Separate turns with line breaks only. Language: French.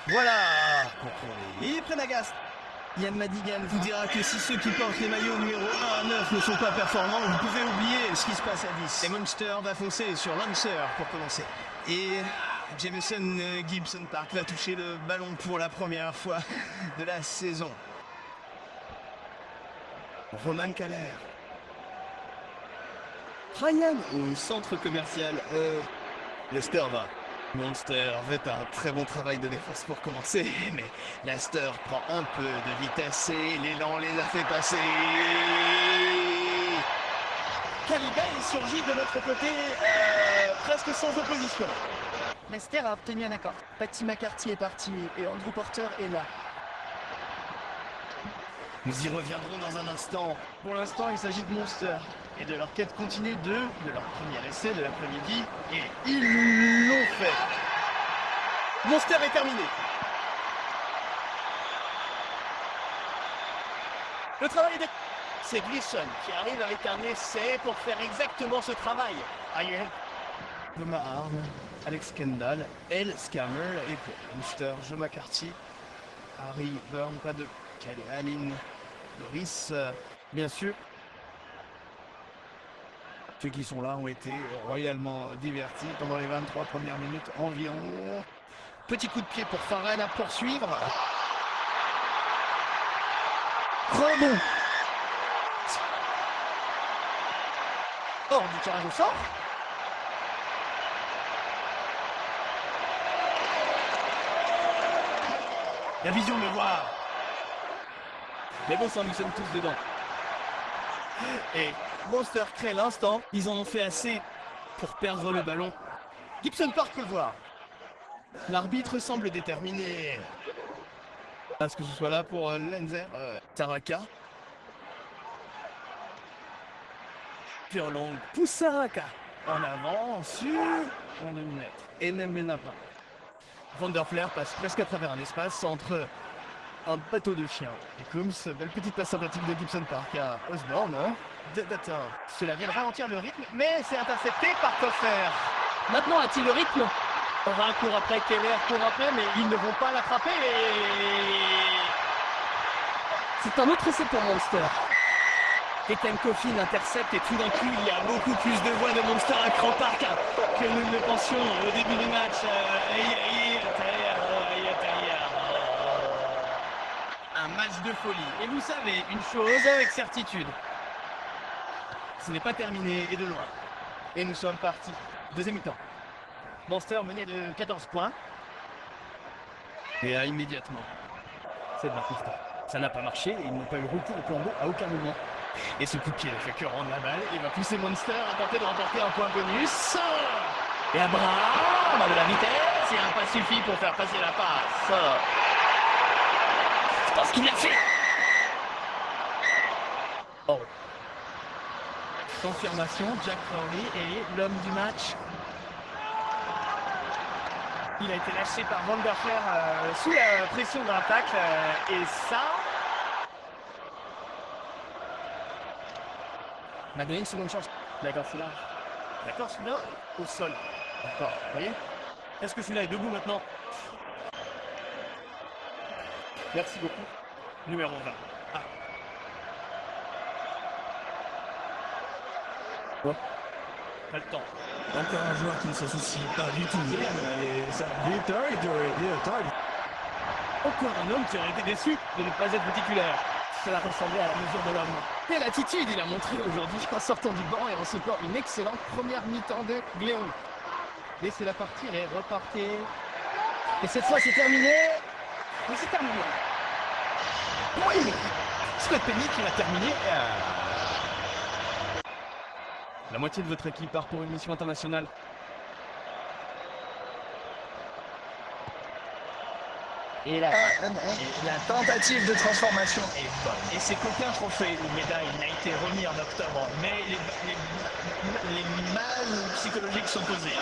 Voilà, contrôlé. Et Prendergast. Yann Madigan vous dira que si ceux qui portent les maillots numéro 1 à 9 ne sont pas performants, vous pouvez oublier ce qui se passe à 10. Et Munster va foncer sur Lancer pour commencer. Et Jameson Gibson Park va toucher le ballon pour la première fois de la saison. Roman Keller. Ryan au centre commercial. Lester va. Munster fait un très bon travail de défense pour commencer, mais Leicester prend un peu de vitesse et l'élan les a fait passer. Caliban surgit de notre côté presque sans opposition.
Leicester a obtenu un accord. Patty McCarthy est parti et Andrew Porter est là.
Nous y reviendrons dans un instant.
Pour l'instant, il s'agit de Munster et de leur quête continue de leur premier essai de l'après-midi.
Et ils l'ont fait. Munster est terminé. Le travail est... C'est Gleason qui arrive avec un essai pour faire exactement ce travail. Ailleurs. Thomas Arne, Alex Kendall, El Scammer et pour Munster, Joe McCarthy, Harry Byrne, pas de Kelly Allen, Doris, bien sûr. Ceux qui sont là ont été royalement divertis pendant les 23 premières minutes environ. Petit coup de pied pour Farrell à poursuivre. Rebond. Hors du tirage au sort. La vision de voir. Mais bon sang, nous sommes tous dedans. Et Munster crée l'instant. Ils en ont fait assez pour perdre le ballon. Gibson Park peut le voir. L'arbitre semble déterminé à ce que ce soit là pour Lenzer Taraka. Furlong pousse Saraka en avant sur 2 mètres. Et même pas. Vanderflair passe presque à travers un espace entre un bateau de chien. Et comme ce belle petite passe sympathique de Gibson Park à Osborne. Cela vient de ralentir le rythme, mais c'est intercepté par Koffer.
Maintenant a-t-il le rythme?
Aura court après, Keller court après, mais ils ne vont pas l'attraper.
C'est un autre essai pour Munster.
Ethan Coffin intercepte et tout d'un coup il y a beaucoup plus de voix de Munster à Croke Park que nous ne le pensions au début du match. Un match de folie. Et vous savez une chose avec certitude. Ce n'est pas terminé et de loin. Et nous sommes partis. Deuxième mi-temps. Munster menait de 14 points. Et immédiatement. C'est de la piste. Ça n'a pas marché et ils n'ont pas eu recours au plan d'eau à aucun moment. Et ce coup de pied ne fait que rendre la balle. Il va pousser Munster à tenter de remporter un point bonus. Et Abraham a de la vitesse et un pas suffit pour faire passer la passe. Je pense qu'il l'a fait. Oh. Confirmation, Jack Crowley est l'homme du match. Il a été lâché par Vanderflair sous la pression d'un tacle. Et ça... m'a donné une seconde chance. D'accord, celui-là. D'accord, celui-là au sol. D'accord, vous voyez? Est-ce que celui-là est debout maintenant? Merci beaucoup. Numéro 20. Ah. Oh. Pas le temps. Encore un joueur qui ne se soucie pas du tout. Et ça... Encore un homme qui aurait été déçu de ne pas être titulaire. Cela ressemblait à la mesure de l'homme. Quelle attitude il a montré aujourd'hui en sortant du banc et recevant une excellente première mi-temps de Gléon. Laissez-la partir et repartez. Et cette fois c'est terminé. Mais c'est terminé. Oui, Scott Penny qui l'a terminé. La moitié de votre équipe part pour une mission internationale. Et la tentative de transformation est bonne. Et c'est qu'aucun trophée ou médaille n'a été remis en octobre. Mais les malles psychologiques sont posées.